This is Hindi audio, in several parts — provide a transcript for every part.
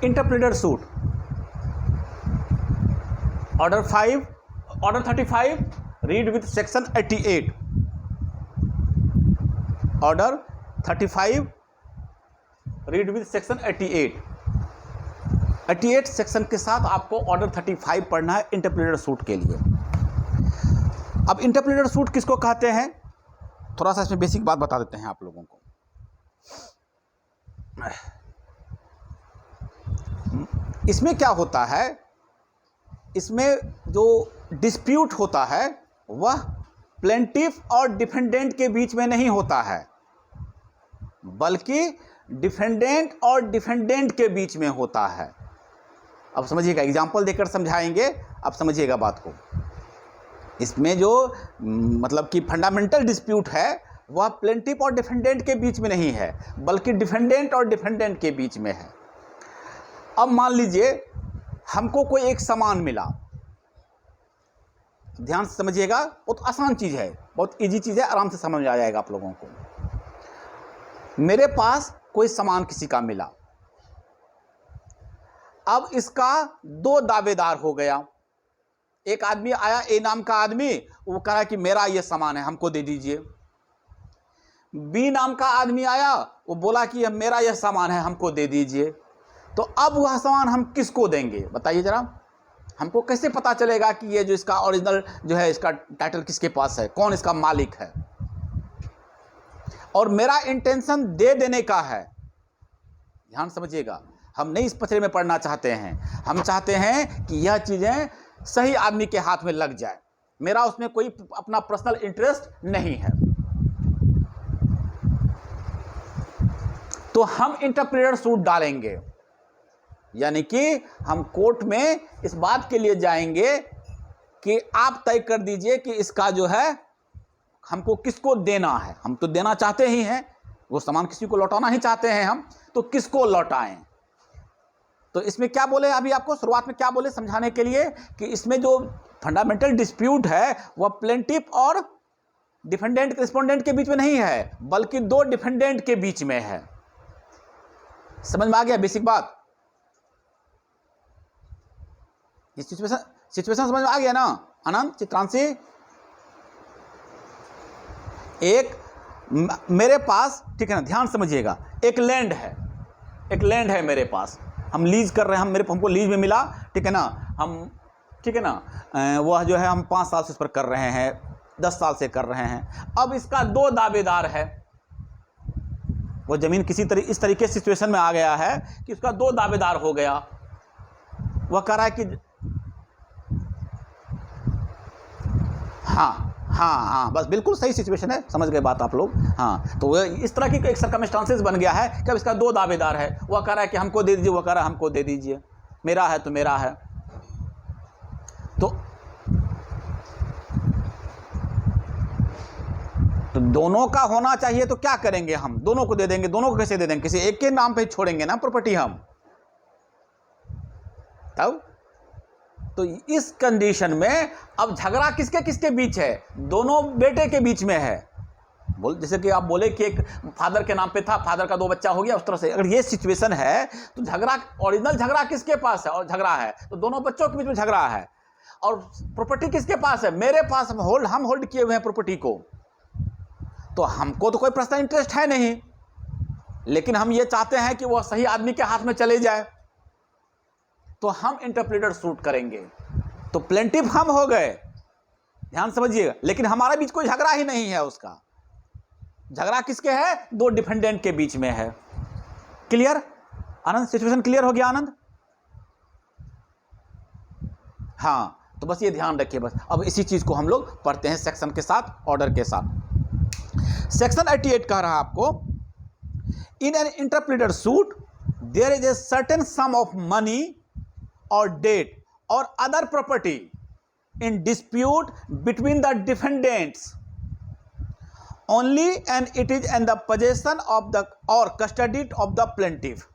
इंटरप्लेडर suit, order 35 read with section 88, order 35 read with section 88 section के साथ आपको ऑर्डर 35 पढ़ना है इंटरप्लेडर सूट के लिए। अब इंटरप्लेडर सूट किसको कहते हैं, थोड़ा सा इसमें बेसिक बात बता देते हैं आप लोगों को। इसमें क्या होता है, इसमें जो डिस्प्यूट होता है वह प्लेंटिफ और डिफेंडेंट के बीच में नहीं होता है, बल्कि डिफेंडेंट और डिफेंडेंट के बीच में होता है। अब समझिएगा, एग्जाम्पल देकर समझाएंगे, अब समझिएगा बात को। इसमें जो मतलब कि फंडामेंटल डिस्प्यूट है वह प्लेंटिफ और डिफेंडेंट के बीच में नहीं है, बल्कि डिफेंडेंट और डिफेंडेंट के बीच में है। अब मान लीजिए हमको कोई एक सामान मिला, ध्यान से समझिएगा, बहुत आसान चीज़ है, बहुत इजी चीज़ है, आराम से समझ आ जाएगा आप लोगों को। मेरे पास कोई सामान किसी का मिला, अब इसका दो दावेदार हो गया। एक आदमी आया, ए नाम का आदमी, वो कहा कि मेरा ये सामान है, हमको दे दीजिए। बी नाम का आदमी आया, वो बोला कि मेरा यह सामान है, हमको दे दीजिए। तो अब वह सामान हम किसको देंगे बताइए जरा, हमको कैसे पता चलेगा कि ये जो इसका ओरिजिनल जो है, इसका टाइटल किसके पास है, कौन इसका मालिक है। और मेरा इंटेंशन दे देने का है, ध्यान समझिएगा, हम नहीं इस पचड़े में पढ़ना चाहते हैं, हम चाहते हैं कि यह चीज़ें सही आदमी के हाथ में लग जाए, मेरा उसमें कोई अपना पर्सनल इंटरेस्ट नहीं है। तो हम इंटरप्रेटर सूट डालेंगे, यानी कि हम कोर्ट में इस बात के लिए जाएंगे कि आप तय कर दीजिए कि इसका जो है हमको किसको देना है। हम तो देना चाहते ही हैं, वो सामान किसी को लौटाना ही चाहते हैं हम, तो किसको लौटाएं। तो इसमें क्या बोले, अभी आपको शुरुआत में क्या बोले समझाने के लिए, कि इसमें जो फंडामेंटल डिस्प्यूट है वह प्लेंटिफ और डिफेंडेंट रिस्पोंडेंट के बीच में नहीं है, बल्कि दो डिफेंडेंट के बीच में है। समझ में आ गया बेसिक बात, सिचुएशन समझ में आ गया ना आनंद, चित्रांशी। एक मेरे पास, ठीक है ना, ध्यान समझिएगा, एक लैंड है मेरे पास, हम लीज कर रहे हैं, हमको लीज में मिला, ठीक है ना, हम, ठीक है ना, वह जो है हम 5 साल से इस पर कर रहे हैं, 10 साल से कर रहे हैं। अब इसका दो दावेदार है, वो जमीन इस तरीके से सिचुएशन में आ गया है कि उसका दो दावेदार हो गया। वह कह रहा है कि हाँ, बस बिल्कुल सही सिचुएशन है, समझ गए बात आप लोग। हाँ, तो इस तरह की एक सर्कमस्टांसेस बन गया है कि अब इसका दो दावेदार है, वह कह रहा है कि हमको दे दीजिए, वह कह रहा है हमको दे दीजिए, मेरा है तो मेरा है। तो दोनों का होना चाहिए, तो क्या करेंगे, हम दोनों को दे देंगे। दोनों को कैसे दे देंगे, किसी एक के नाम पे छोड़ेंगे ना प्रॉपर्टी हम, तब। तो इस कंडीशन में अब झगड़ा किसके किसके बीच है, दोनों बेटे के बीच में है। जैसे कि आप बोले कि एक फादर के नाम पे था, फादर का 2 बच्चा हो गया, उस तरह से अगर ये सिचुएशन है तो झगड़ा, ओरिजिनल झगड़ा किसके पास है, और झगड़ा है तो दोनों बच्चों के बीच में झगड़ा है। और प्रॉपर्टी किसके पास है, मेरे पास, हम होल्ड किए हुए हैं प्रॉपर्टी को। तो हमको तो कोई पर्सनल इंटरेस्ट है नहीं, लेकिन हम ये चाहते हैं कि वह सही आदमी के हाथ में चले जाए, तो हम इंटरप्रेटर सूट करेंगे। तो प्लेंटिफ हम हो गए, ध्यान समझिएगा, लेकिन हमारे बीच कोई झगड़ा ही नहीं है। उसका झगड़ा किसके है, दो डिफेंडेंट के बीच में है। क्लियर आनंद, सिचुएशन क्लियर हो गया आनंद? हाँ, तो बस ये ध्यान रखिए बस। अब इसी चीज को हम लोग पढ़ते हैं सेक्शन के साथ, ऑर्डर के साथ। सेक्शन 88 कह रहा है आपको, in an interpreter suit there is a certain some of money और date or other property in dispute between the defendants only, and it is in the possession of the or custody of the plaintiff।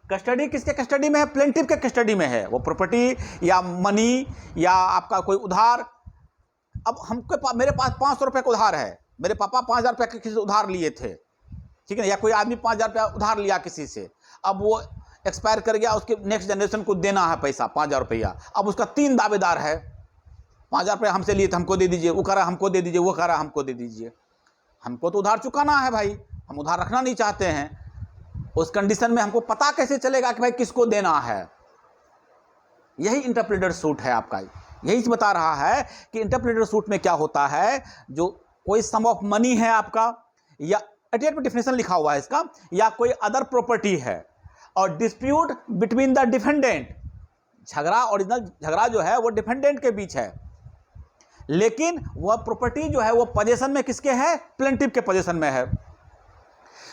Custody किसके कस्टडी में है, प्लेंटिफ के कस्टडी में है वो प्रॉपर्टी या मनी या आपका कोई उधार। अब हमको, मेरे पास 500 रुपये का उधार है, मेरे पापा 5000 रुपये किसी से उधार लिए थे, ठीक है ना, या कोई आदमी 5000 रुपया उधार लिया किसी से। अब वो एक्सपायर कर गया, उसके नेक्स्ट जनरेशन को देना है पैसा 5,000 रुपया। अब उसका 3 दावेदार है, 5,000 रुपया हमसे लिए थे, हमको दे दीजिए, वो कह रहा हमको दे दीजिए, वो कह रहा हमको दे दीजिए। हमको तो उधार चुकाना है भाई, हम उधार रखना नहीं चाहते हैं। उस कंडीशन में हमको पता कैसे चलेगा कि भाई किसको देना है? यही इंटरप्रेटर सूट है आपका, यही बता रहा है कि इंटरप्रेटर सूट में क्या होता है, जो कोई सम ऑफ मनी है आपका, या 88 में डिफिनेशन लिखा हुआ है इसका, या कोई अदर प्रॉपर्टी है, और डिस्प्यूट बिटवीन द डिफेंडेंट, झगड़ा, ओरिजिनल झगड़ा जो है वो डिफेंडेंट के बीच है, लेकिन वह प्रॉपर्टी जो है वो पोजीशन में किसके है? प्लेंटिव के पोजीशन में है।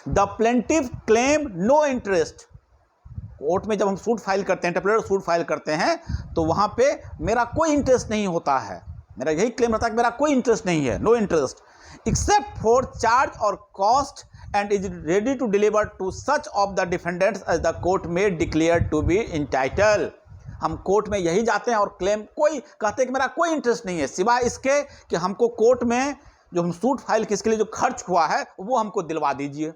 The plaintiff claim no interest. Court में जब हम सूट फाइल करते हैं, इंटरप्रेटर सूट फाइल करते हैं, तो वहां पे मेरा कोई इंटरेस्ट नहीं होता है, मेरा यही क्लेम रहता है कि मेरा कोई इंटरेस्ट नहीं है, no interest, except for charge और cost, and is ready to deliver to such of the defendants as the court may declare to be entitle. हम कोर्ट में यही जाते हैं और क्लेम कोई कहते हैं कि मेरा कोई इंटरेस्ट नहीं है, सिवाय इसके कि हमको कोर्ट में जो हम सूट फाइल किसके लिए जो खर्च हुआ है वो हमको दिलवा दीजिए।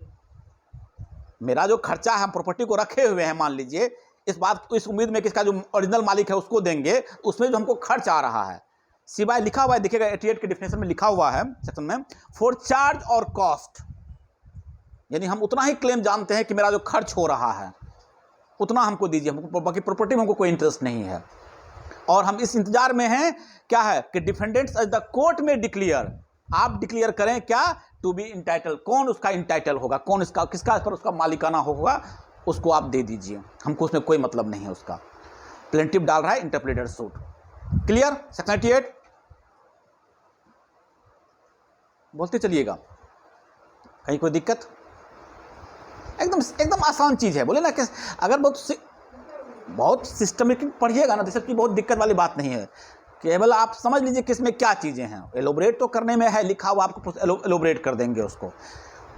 मेरा जो खर्चा है, हम प्रॉपर्टी को रखे हुए हैं, मान लीजिए, इस बात इस उम्मीद में कि इसका जो ओरिजिनल मालिक है उसको देंगे, उसमें जो हमको खर्च आ रहा है, सिवाय लिखा हुआ है, देखिएगा 88 के डिफिनेशन में लिखा हुआ है सेक्शन में, फॉर चार्ज और कॉस्ट, यानी हम उतना ही क्लेम जानते हैं कि मेरा जो खर्च हो रहा है उतना हमको दीजिए, हमको बाकी प्रॉपर्टी में हमको कोई इंटरेस्ट नहीं है। और हम इस इंतजार में हैं क्या है कि defendants as the court may declare, आप डिक्लेयर करें क्या? टू बी इंटाइटल, कौन उसका इंटाइटल होगा, कौन इसका किसका पर उसका मालिकाना होगा, उसको आप दे दीजिए, हमको उसमें कोई मतलब नहीं है उसका। प्लेंटिव डाल रहा है इंटरप्रेटर सूट। क्लियर? सेक्शन 88 बोलते चलिएगा, कहीं कोई दिक्कत? एकदम आसान चीज है, बोले ना कि अगर बहुत सिस्टमेटिक पढ़िएगा ना तो सबकी बहुत दिक्कत वाली बात नहीं है, केवल आप समझ लीजिए कि इसमें क्या चीजें हैं। एलोबरेट तो करने में है, लिखा हुआ आपको एलोबरेट कर देंगे उसको,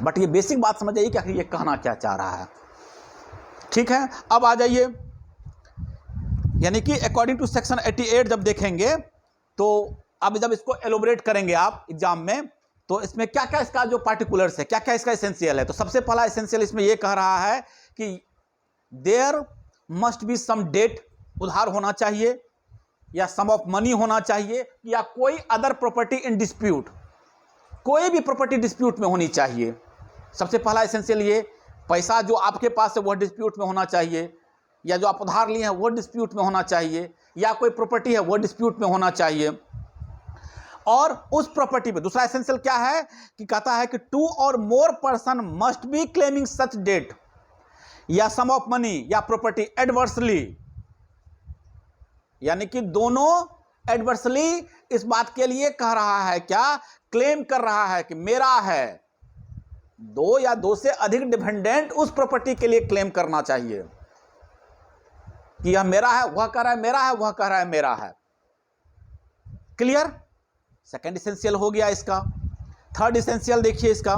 बट ये बेसिक बात समझ आइए कि आखिर ये कहना क्या चाह रहा है। ठीक है, अब आ जाइए, यानी कि अकॉर्डिंग टू सेक्शन 88 जब देखेंगे तो अब जब इसको एलोबरेट करेंगे आप एग्जाम में, तो इसमें क्या क्या इसका जो पार्टिकुलर्स है, क्या क्या इसका एसेंशियल है। तो सबसे पहला एसेंशियल इसमें यह कह रहा है कि there must be some debt, उधार होना चाहिए, या सम ऑफ मनी होना चाहिए, या कोई अदर प्रॉपर्टी इन डिस्प्यूट, कोई भी प्रॉपर्टी डिस्प्यूट में होनी चाहिए। सबसे पहला एसेंशियल ये, पैसा जो आपके पास है वह डिस्प्यूट में होना चाहिए, या जो आप उधार लिए हैं वो डिस्प्यूट में होना चाहिए, या कोई प्रॉपर्टी है वो डिस्प्यूट में होना चाहिए। और उस प्रॉपर्टी पे दूसरा एसेंशियल क्या है कि कहता है कि 2 और more person must be claiming such debt या सम ऑफ मनी या प्रॉपर्टी एडवर्सली, यानी कि दोनों एडवर्सली इस बात के लिए कह रहा है, क्या क्लेम कर रहा है कि मेरा है। 2 या 2 से अधिक डिपेंडेंट उस प्रॉपर्टी के लिए क्लेम करना चाहिए कि यह मेरा है, वह कह रहा है मेरा है, वह कह रहा है मेरा है। क्लियर? सेकेंड इसेंशियल हो गया इसका। थर्ड इसेंशियल देखिए इसका,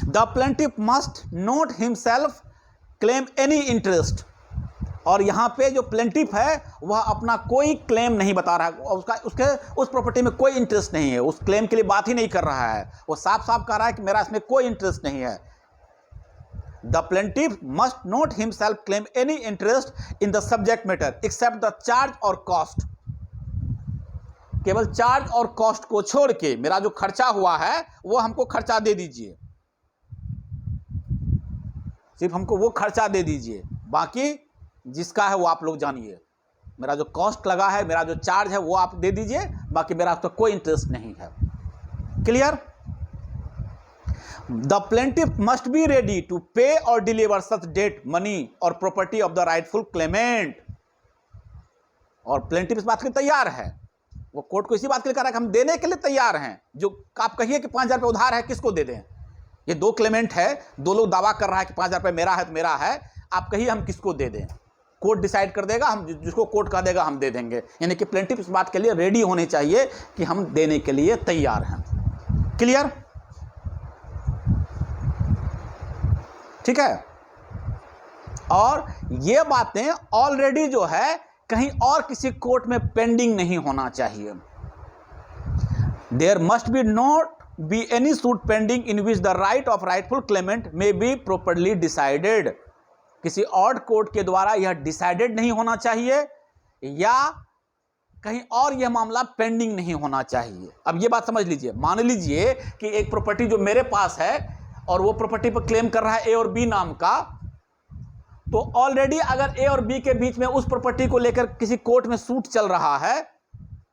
the plaintiff must not himself claim any interest, और यहां पे जो प्लेंटिफ है वह अपना कोई क्लेम नहीं बता रहा है, उसके उस प्रॉपर्टी में कोई इंटरेस्ट नहीं है, उस क्लेम के लिए बात ही नहीं कर रहा है, वो साफ साफ कह रहा है कि मेरा इसमें कोई इंटरेस्ट नहीं है। The plaintiff must not himself claim any interest in the subject matter except the charge और कॉस्ट, केवल चार्ज और कॉस्ट को छोड़ के मेरा जो खर्चा हुआ है वो हमको खर्चा दे दीजिए, सिर्फ हमको वो खर्चा दे दीजिए, बाकी जिसका है वो आप लोग जानिए। मेरा जो कॉस्ट लगा है, मेरा जो चार्ज है वो आप दे दीजिए, बाकी मेरा तो कोई इंटरेस्ट नहीं है। Clear? The plaintiff must be ready to pay और डिलीवर सच डेट, मनी और property of the rightful claimant, और प्लेंटिफ इस बात के लिए तैयार है, वो कोर्ट को इसी बात के लिए कह रहा है कि हम देने के लिए तैयार हैं। जो आप कहिए कि 5,000 रुपये उधार है, किसको दे दें? ये 2 क्लेमेंट है, 2 लोग दावा कर रहा है कि 5,000 रुपये मेरा है तो मेरा है, आप कहिए हम किसको दे दें? कोर्ट डिसाइड कर देगा, हम जिसको कोर्ट कह देगा हम दे देंगे। यानी कि प्लेंटिफ इस बात के लिए रेडी होने चाहिए कि हम देने के लिए तैयार हैं। क्लियर? ठीक है, और ये बातें ऑलरेडी जो है कहीं और किसी कोर्ट में पेंडिंग नहीं होना चाहिए। There must be not be any suit pending in which the right of rightful claimant may be properly decided, किसी और कोर्ट के द्वारा यह डिसाइडेड नहीं होना चाहिए या कहीं और यह मामला पेंडिंग नहीं होना चाहिए। अब यह बात समझ लीजिए, मान लीजिए कि एक प्रॉपर्टी जो मेरे पास है और वो प्रॉपर्टी पर क्लेम कर रहा है ए और बी नाम का, तो ऑलरेडी अगर ए और बी के बीच में उस प्रॉपर्टी को लेकर किसी कोर्ट में सूट चल रहा है,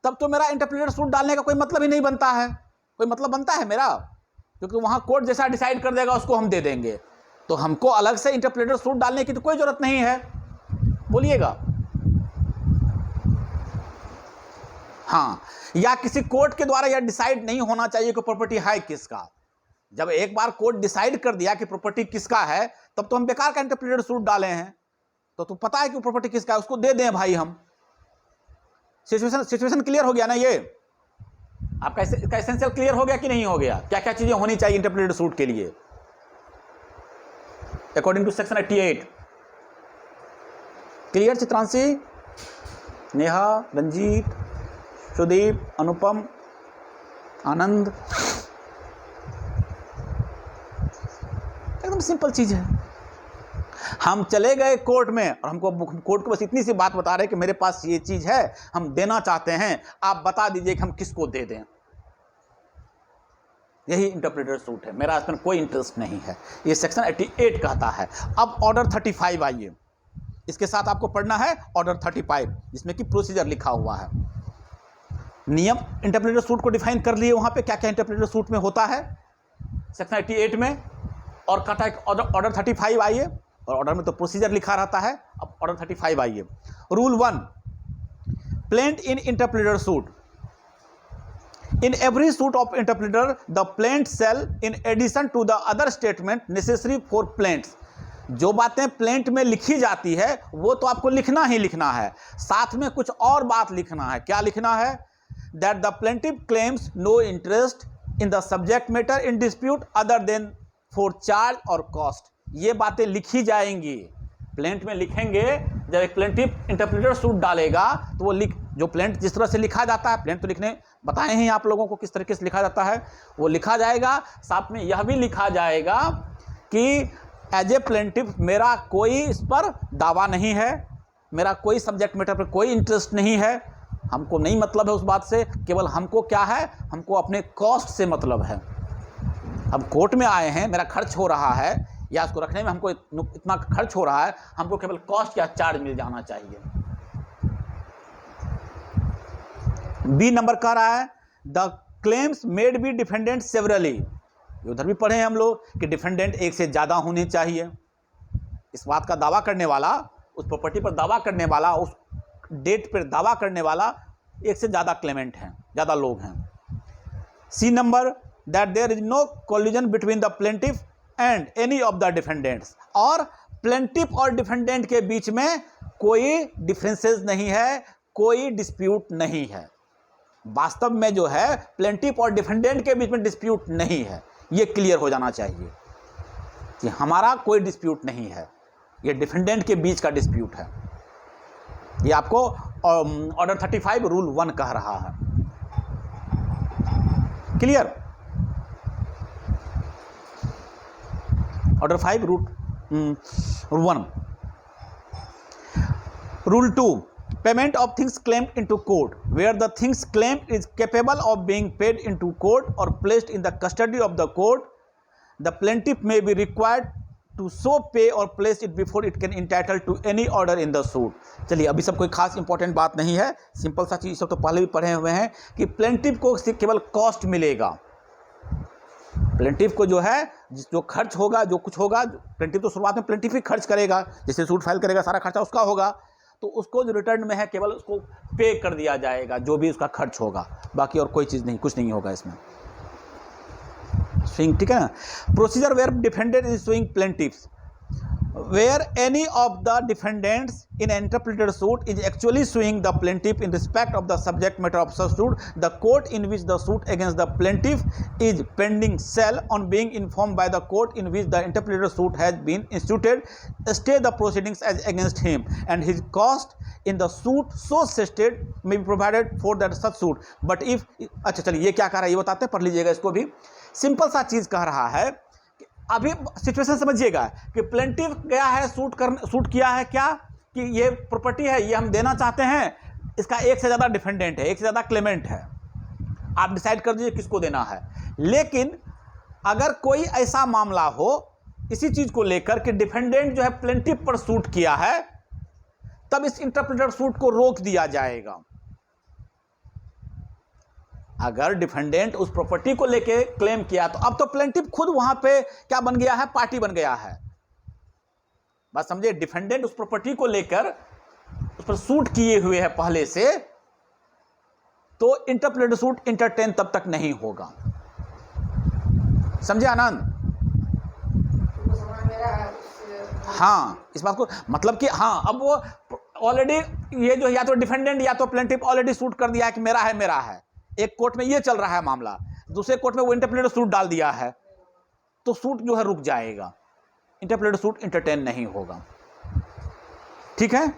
तब तो मेरा इंटरप्रेटर सूट डालने का कोई मतलब ही नहीं बनता है। कोई मतलब बनता है मेरा? क्योंकि वहां कोर्ट जैसा डिसाइड कर देगा उसको हम दे देंगे, तो हमको अलग से इंटरप्रेटर सूट डालने की तो कोई जरूरत नहीं है। बोलिएगा हाँ। या किसी कोर्ट के द्वारा यह डिसाइड नहीं होना चाहिए कि प्रॉपर्टी है किसका। जब एक बार कोर्ट डिसाइड कर दिया कि प्रॉपर्टी किसका है, तब तो हम बेकार का इंटरप्रेटर सूट डाले हैं। तो पता है कि प्रॉपर्टी किसका है, उसको दे दें भाई हम। सिचुएशन क्लियर हो गया ना? ये आपका एसेंशियल क्लियर हो गया कि नहीं हो गया? क्या क्या चीजें होनी चाहिए इंटरप्रेटर सूट के लिए according to section 88? Clear Chitranshi, Neha, Ranjit, Sudeep, Anupam, Anand? एकदम सिंपल चीज है। हम चले गए कोर्ट में और हमको कोर्ट को बस इतनी सी बात बता रहे कि मेरे पास ये चीज है, हम देना चाहते हैं, आप बता दीजिए कि हम किसको दे दें। यही इंटरप्रेटर सूट है। मेरा इसमें कोई इंटरेस्ट नहीं है। ये सेक्शन 88 कहता है। अब ऑर्डर 35 आइए, इसके साथ आपको पढ़ना है ऑर्डर 35, जिसमें कि प्रोसीजर लिखा हुआ है। नियम इंटरप्रेटर सूट को डिफाइन कर लिए वहां पे क्या क्या इंटरप्रेटर सूट में होता है सेक्शन 88 में, और कहता है ऑर्डर 35 आइए, और ऑर्डर में तो प्रोसीजर लिखा रहता है। अब ऑर्डर 35 आइए। Rule 1, plaint in interpreter suit. In every suit of interpreter, the plaint shall, in addition to the other statement necessary for plaints, जो बातें प्लेंट में लिखी जाती है वो तो आपको लिखना ही लिखना है, साथ में कुछ और बात लिखना है। क्या लिखना है? That the plaintiff claims no interest in the subject matter in dispute other than for charge or cost। ये बातें लिखी जाएंगी, प्लेंट में लिखेंगे। जब एक प्लेंटिफ इंटरप्रेटर सूट डालेगा तो वो जो प्लेंट जिस तरह से लिखा जाता है, प्लेंट तो लिखने बताए हैं आप लोगों को किस तरीके से लिखा जाता है, वो लिखा जाएगा। साथ में यह भी लिखा जाएगा कि एज ए प्लेंटिफ मेरा कोई इस पर दावा नहीं है, मेरा कोई सब्जेक्ट मैटर पर कोई इंटरेस्ट नहीं है, हमको नहीं मतलब है उस बात से, केवल हमको क्या है, हमको अपने कॉस्ट से मतलब है। अब कोर्ट में आए हैं, मेरा खर्च हो रहा है या उसको रखने में हमको इतना खर्च हो रहा है, हमको केवल कॉस्ट या चार्ज मिल जाना चाहिए। बी नंबर कह रहा है the claims made by defendant severally. उधर भी पढ़े हैं हम लोग कि डिफेंडेंट एक से ज़्यादा होने चाहिए। इस बात का दावा करने वाला, उस प्रॉपर्टी पर दावा करने वाला, उस डेट पर दावा करने वाला एक से ज़्यादा क्लेमेंट हैं, ज़्यादा लोग हैं। C number that there is no collusion between the plaintiff and any of the defendants. और प्लेंटिफ और डिफेंडेंट के बीच में कोई डिफरेंसेस नहीं है, कोई डिस्प्यूट नहीं है। वास्तव में जो है प्लेंटिफ और डिफेंडेंट के बीच में डिस्प्यूट नहीं है, ये क्लियर हो जाना चाहिए कि हमारा कोई डिस्प्यूट नहीं है, ये डिफेंडेंट के बीच का डिस्प्यूट है। ये आपको ऑर्डर 35 रूल 1 कह रहा है। Clear? Order 5 rule 1। Rule 2, payment of things claimed into court where the things claimed is capable of being paid into court और placed in the custody of the court. The plaintiff may be required to so pay और place it before it can entitle to any order in the suit. चलिए, अभी सब कोई खास इंपॉर्टेंट बात नहीं है, सिंपल सा चीज़ सब तो पहले भी पढ़े हुए हैं कि प्लेंटिफ को केवल कॉस्ट मिलेगा। प्लेंटिफ को जो है जो खर्च होगा, जो कुछ होगा, प्लेंटिफ तो शुरुआत में प्लेंटिफ ही खर्च करेगा, जैसे सूट फाइल करेगा सारा खर्चा उसका होगा, तो उसको जो रिटर्न में है केवल उसको पे कर दिया जाएगा जो भी उसका खर्च होगा, बाकी और कोई चीज़ नहीं, कुछ नहीं होगा इसमें। स्विंग, ठीक है ना? Procedure where defendant is suing plaintiffs where any of the defendants in an interpreter suit is actually suing the plaintiff in respect of the subject matter of such suit, the court in which the suit against the plaintiff is pending shall, on being informed by the court in which the interpreter suit has been instituted, stay the proceedings as against him, and his cost in the suit so stated may be provided for that such suit. But if अच्छा चलिए ये क्या कह रहा है ये बताते हैं, पढ़ लीजिएगा इसको भी। सिंपल सा चीज़ कह रहा है अभी सिचुएशन समझिएगा कि प्लेंटिव गया है सूट किया है क्या कि ये प्रॉपर्टी है, ये हम देना चाहते हैं, इसका एक से ज़्यादा डिफेंडेंट है, एक से ज़्यादा क्लेमेंट है, आप डिसाइड कर दीजिए किसको देना है। लेकिन अगर कोई ऐसा मामला हो इसी चीज़ को लेकर कि डिफेंडेंट जो है प्लेंटिव पर सूट किया है, तब इस इंटरप्रेटर सूट को रोक दिया जाएगा। अगर डिफेंडेंट उस प्रॉपर्टी को लेके क्लेम किया तो अब तो प्लेंटिव खुद वहां पे क्या बन गया है, पार्टी बन गया है। बात समझे, डिफेंडेंट उस प्रॉपर्टी को लेकर उस पर सूट किए हुए है पहले से, तो इंटरप्रेटर सूट इंटरटेन तब तक नहीं होगा। समझे आनंद? हाँ, इस बात को मतलब कि हाँ, अब वो ऑलरेडी ये जो या तो डिफेंडेंट या तो प्लेंटिव ऑलरेडी सूट कर दिया है कि मेरा है मेरा है। एक कोर्ट में ये चल रहा है मामला, दूसरे कोर्ट में वो इंटरप्रेटर सूट डाल दिया है, तो सूट जो है रुक जाएगा, इंटरप्रेटर सूट इंटरटेन नहीं होगा। ठीक है,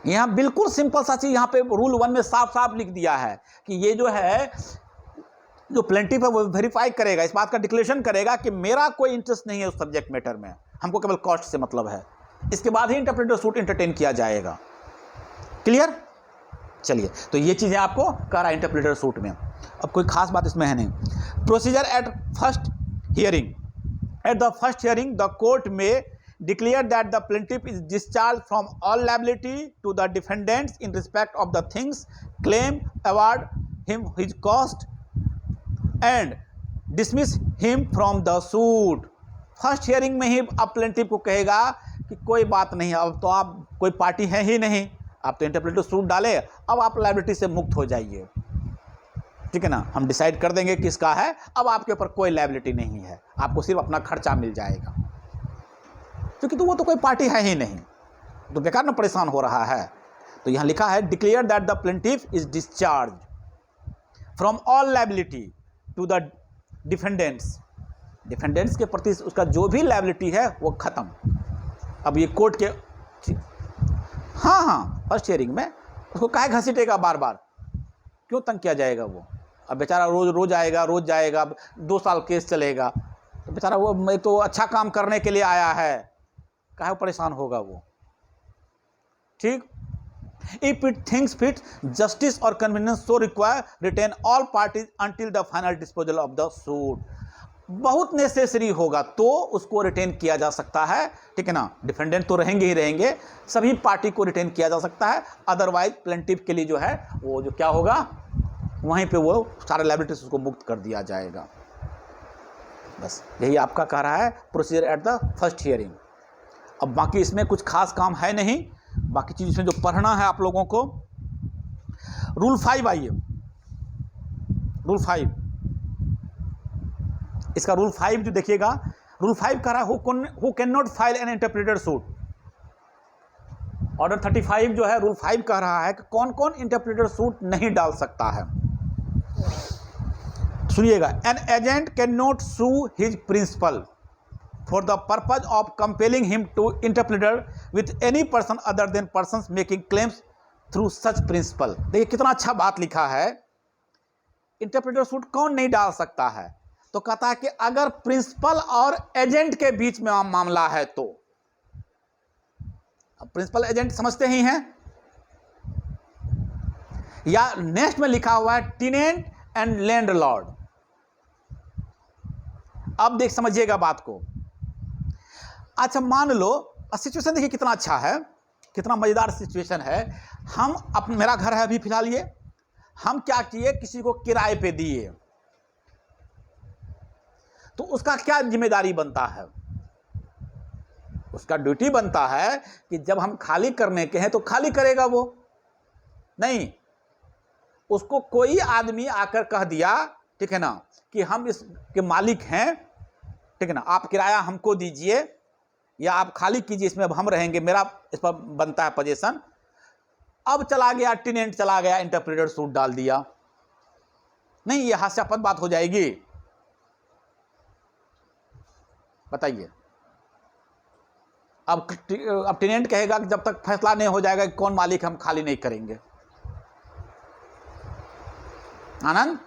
यहां बिल्कुल सिंपल सा चीज यहां पे रूल 1 में साफ साफ लिख दिया है कि ये जो है जो प्लेंटिव है वो वेरीफाई करेगा, इस बात का डिक्लेरेशन करेगा कि मेरा कोई इंटरेस्ट नहीं है उस सब्जेक्ट मैटर में, हमको केवल कॉस्ट से मतलब है। इसके बाद ही इंटरप्रेटर सूट इंटरटेन किया जाएगा। क्लियर? चलिए, तो ये चीजें आपको कह रहा है इंटरप्रेटर सूट में। अब कोई खास बात इसमें है नहीं। Procedure at first hearing. At the first hearing the court में declare that the plaintiff is discharged from all liability to the defendants in respect of the things claimed, award him his cost and dismiss him from the suit। First hearing में ही अब प्लेंटिफ को कहेगा कि कोई बात नहीं, अब तो आप कोई पार्टी है ही नहीं, आप तो इंटरप्रेटर सूट डाले, अब आप लायबिलिटी से मुक्त हो जाइए। ठीक है ना, हम डिसाइड कर देंगे किसका है, अब आपके ऊपर कोई लायबिलिटी नहीं है, आपको सिर्फ अपना खर्चा मिल जाएगा, क्योंकि तो वो तो कोई पार्टी है ही नहीं, तो बेकार में परेशान हो रहा है। तो यहाँ लिखा है declare that the plaintiff is discharge from all liability to the defendants. Defendants के प्रति उसका जो भी लायबिलिटी है वो खत्म। अब ये कोर्ट के हाँ फर्स्ट हियरिंग में उसको काहे घसीटेगा, बार बार क्यों तंग किया जाएगा वो। अब बेचारा रोज आएगा, रोज जाएगा, 2 साल केस चलेगा, तो बेचारा वो मैं तो अच्छा काम करने के लिए आया है, काहे परेशान होगा वो। ठीक, if it thinks fit justice और convenience so require retain all parties until the final disposal of the suit. बहुत नेसेसरी होगा तो उसको रिटेन किया जा सकता है। ठीक है ना, डिफेंडेंट तो रहेंगे ही रहेंगे, सभी पार्टी को रिटेन किया जा सकता है, अदरवाइज प्लेंटिफ के लिए जो है वो जो क्या होगा, वहीं पे वो सारे लायबिलिटीज उसको मुक्त कर दिया जाएगा। बस यही आपका कह रहा है procedure at the first hearing. अब बाकी इसमें कुछ खास काम है नहीं, बाकी चीज इसमें जो पढ़ना है आप लोगों को, रूल 5 आइए, रूल 5, इसका रूल 5 जो देखिएगा, रूल 5 कह रहा है who can not file an interpreter suit. Order 35 जो है रूल 5 कह रहा है कि कौन कौन इंटरप्रेटर सूट नहीं डाल सकता है। सुनिएगा, an agent can not sue his principal for the purpose of compelling him to interpreter with any person other than person making claims through such principal. देखिए कितना अच्छा बात लिखा है, इंटरप्रेटर सूट कौन नहीं डाल सकता है, तो कहता है कि अगर प्रिंसिपल और एजेंट के बीच में मामला है तो। अब प्रिंसिपल एजेंट समझते ही हैं, या नेक्स्ट में लिखा हुआ है टेनेंट एंड लैंडलॉर्ड। अब देख समझिएगा बात को। अच्छा मान लो, सिचुएशन देखिए कितना अच्छा है, कितना मजेदार सिचुएशन है। हम मेरा घर है अभी फिलहाल ये, हम क्या किए, किसी को किराए पे दिए, तो उसका क्या जिम्मेदारी बनता है, उसका ड्यूटी बनता है कि जब हम खाली करने के हैं तो खाली करेगा वो नहीं। उसको कोई आदमी आकर कह दिया, ठीक है ना, कि हम इसके मालिक हैं, ठीक है ना, आप किराया हमको दीजिए या आप खाली कीजिए, इसमें अब हम रहेंगे, मेरा इस पर बनता है पोजीशन। अब चला गया टेनेंट, चला गया इंटरप्रेटर सूट डाल दिया, नहीं ये हास्यास्पद बात हो जाएगी। बताइए, अब टेनेंट कहेगा कि जब तक फैसला नहीं हो जाएगा कि कौन मालिक, हम खाली नहीं करेंगे। आनंद,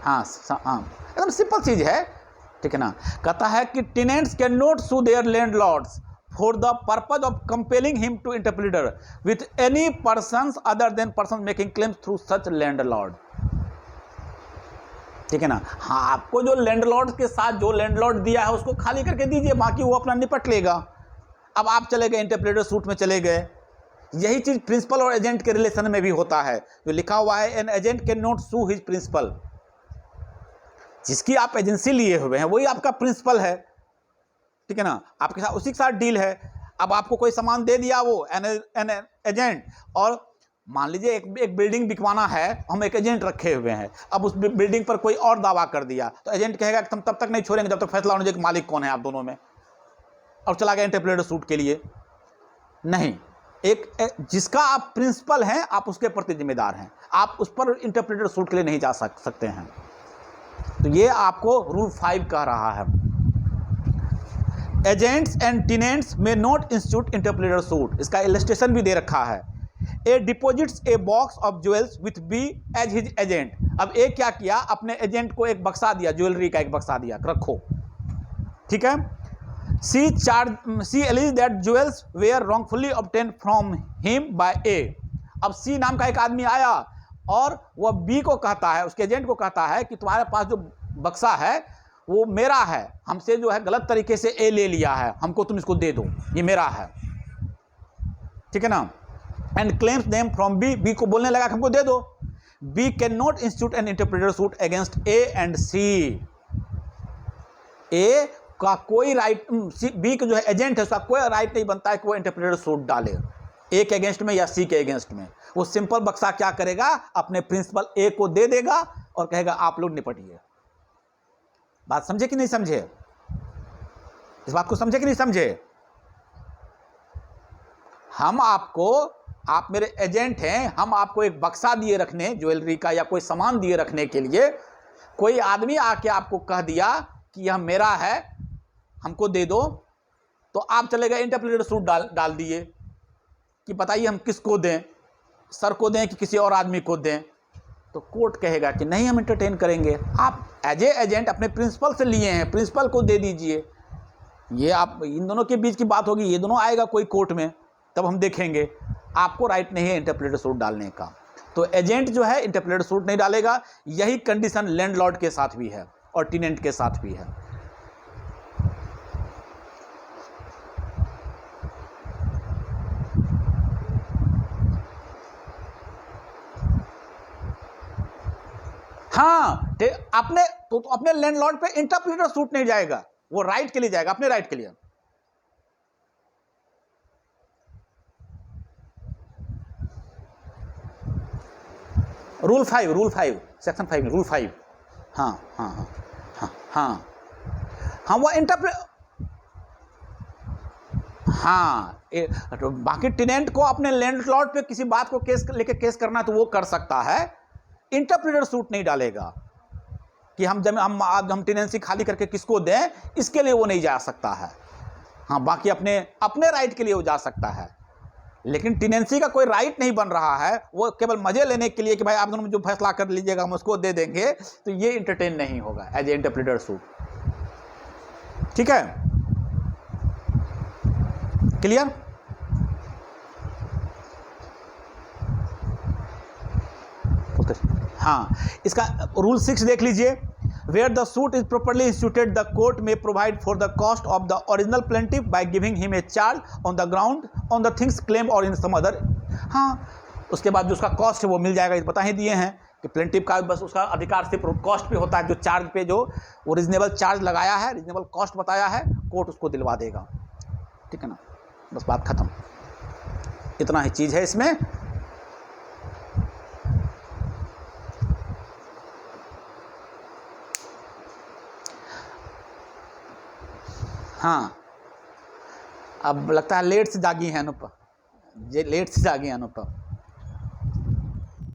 हाँ एकदम सिंपल चीज है, ठीक है ना। कहता है कि tenants can not sue their landlords for the purpose of compelling him to interpreter with any persons other than person making claims through such landlord, ठीक है ना। हाँ, आपको जो लैंडलॉर्ड के साथ जो लैंडलॉर्ड दिया है उसको खाली करके दीजिए, बाकी वो अपना निपट लेगा। अब आप चले गए इंटरप्रेटर सूट में चले गए, यही चीज प्रिंसिपल और एजेंट के रिलेशन में भी होता है, जो लिखा हुआ है an agent can not sue his principal. जिसकी आप एजेंसी लिए हुए हैं वही आपका प्रिंसिपल है, ठीक है ना, आपके साथ उसी के साथ डील है। अब आपको कोई सामान दे दिया वो एन एजेंट, और मान लीजिए एक बिल्डिंग बिकवाना है, हम एक एजेंट रखे हुए हैं, अब उस बिल्डिंग पर कोई और दावा कर दिया तो एजेंट कहेगा कि हम तब तक नहीं छोड़ेंगे जब तक फैसला होने कि मालिक कौन है आप दोनों में, और चला गया इंटरप्रेटर सूट के लिए। नहीं, एक जिसका आप प्रिंसिपल हैं आप उसके प्रति जिम्मेदार हैं, आप उस पर इंटरप्रेटर सूट के लिए नहीं जा सकते हैं। तो ये आपको रूल 5 कह रहा है, agents and tenants may not institute interpreter suit. इसका इलस्ट्रेशन भी दे रखा है, A deposits a box of jewels with B as his agent. अब ए क्या किया, अपने एजेंट को एक बक्सा दिया, ज्वेलरी का एक बक्सा दिया, रखो, ठीक है। C alleges that jewels were wrongfully obtained from him by A. अब सी नाम का एक आदमी आया और वह बी को कहता है, उसके एजेंट को कहता है कि तुम्हारे पास जो बक्सा है वो मेरा है, हमसे जो है गलत तरीके से ए ले लिया है, हमको तुम इसको दे दो, ये मेरा है, ठीक है ना। And claims them from B, B को बोलने लगा कि हमको दे दो। B can not institute an interpreter suit against A and C. A का कोई राइट, बी का जो है एजेंट है उसका कोई राइट नहीं बनता है कि वो इंटरप्रेटर सूट डाले ए के अगेंस्ट में या सी के अगेंस्ट में। वो सिंपल बक्सा क्या करेगा, अपने प्रिंसिपल ए को दे देगा और कहेगा आप लोग निपटिए। बात समझे कि नहीं समझे, इस बात को समझे कि नहीं समझे। हम आपको, आप मेरे एजेंट हैं, हम आपको एक बक्सा दिए रखने ज्वेलरी का या कोई सामान दिए रखने के लिए, कोई आदमी आके आपको कह दिया कि यह मेरा है हमको दे दो, तो आप चले गए इंटरप्रेटर सूट डाल दिए कि बताइए हम किसको दें, सर को दें कि किसी और आदमी को दें। तो कोर्ट कहेगा कि नहीं हम एंटरटेन करेंगे, आप एज ए एजेंट अपने प्रिंसिपल से लिए हैं, प्रिंसिपल को दे दीजिए। ये आप इन दोनों के बीच की बात होगी, ये दोनों आएगा कोई कोर्ट में तब हम देखेंगे, आपको राइट नहीं है इंटरप्रेटर सूट डालने का। तो एजेंट जो है इंटरप्रेटर सूट नहीं डालेगा। यही कंडीशन लैंडलॉर्ड के साथ भी है और टेनेंट के साथ भी है। हाँ, अपने लैंडलॉर्ड पे इंटरप्रेटर सूट नहीं जाएगा, वो राइट के लिए जाएगा, अपने राइट के लिए। रूल 5 सेक्शन 5 में रूल 5। हाँ हाँ हाँ हाँ हाँ हाँ, वो तो बाकी टेनेंट को अपने लैंडलॉर्ड पे किसी बात को लेके केस करना है तो वो कर सकता है, इंटरप्रेटर सूट नहीं डालेगा कि हम टेनेंसी खाली करके किसको दें, इसके लिए वो नहीं जा सकता है। हाँ, बाकी अपने राइट के लिए वो जा सकता है, लेकिन टेनेंसी का कोई राइट नहीं बन रहा है, वो केवल मजे लेने के लिए कि भाई आप दोनों में जो फैसला कर लीजिएगा हम उसको दे देंगे, तो ये इंटरटेन नहीं होगा एज ए इंटरप्रेटर सूट। ठीक है, क्लियर। हाँ, इसका रूल 6 देख लीजिए। Where the suit is properly instituted, the court may provide for the cost of the original plaintiff by giving him a charge on the ground on the things claimed or in some other। हाँ, उसके बाद जो उसका कॉस्ट है वो मिल जाएगा। बता ही दिए हैं कि प्लेंटिफ का बस उसका अधिकार सिर्फ कॉस्ट पे होता है, जो चार्ज पे जो वो रीजनेबल चार्ज लगाया है, रीजनेबल कॉस्ट बताया है, कोर्ट उसको दिलवा देगा। ठीक है ना, बस बात खत्म। इतना ही चीज़ है इसमें। हाँ, अब लगता है लेट से जागी है अनुपम, लेट से जागी है अनुपम।